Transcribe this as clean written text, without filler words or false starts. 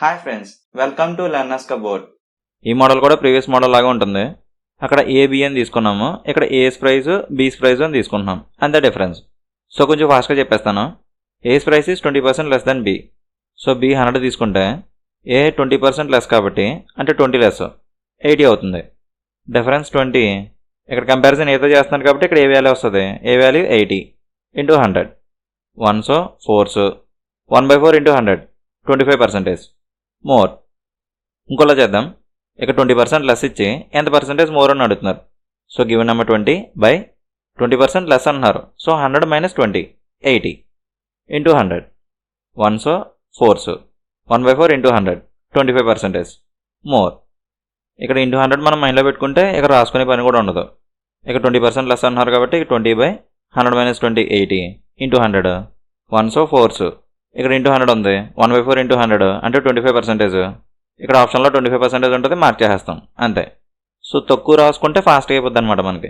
Hi friends, welcome to learners cupboard. ఈ model కూడా previous model లాగా ఉంటుంది. అక్కడ ఏబి అని తీసుకున్నాము, ఇక్కడ ఏస్ ప్రైస్ బీస్ ప్రైస్ అని తీసుకుంటున్నాం, అంతే డిఫరెన్స్. సో కొంచెం ఫాస్ట్గా చెప్పేస్తాను. A's price is 20% less than B. So B 100 తీసుకుంటే ఏ 20% లెస్ కాబట్టి అంటే 20 లెస్ 80 అవుతుంది. డిఫరెన్స్ 20. ఇక్కడ కంపారిజన్ ఏతో చేస్తున్నాను కాబట్టి ఇక్కడ ఏ వాల్యూ వస్తుంది, A value 80 into 100. 1s 4s 1/4 into 100 25% more. ఇంకోలా చేద్దాం. ఇక్కడ 20% లెస్ ఇచ్చి ఎంత పర్సెంటేజ్ మోర్ అని అడుగుతున్నారు. సో గివెన్ నెంబర్ 20/20% లెస్ అంటున్నారు. So 100 - 20 80 into 100. 1s 4s 1/4 into 100 25% more. ఇక్కడ ఇంటూ 100 మనం మైండ్లో పెట్టుకుంటే ఇక్కడ రాసుకునే పని కూడా ఉండదు. ఇక్కడ 20% లెస్ అంటున్నారు కాబట్టి 20/100 - 20 80 ఇంటూ 100. 1s 4s ఇక్కడ ఇంటూ 100 ఉంది, 1/4 ఇంటూ 100 అంటే 25%. ఇక్కడ ఆప్షన్లో 25% ఉంటుంది, మార్క్ చేసేస్తాం అంతే. సో తక్కువ రాసుకుంటే ఫాస్ట్గా అయిపోద్ది అనమాట మనకి.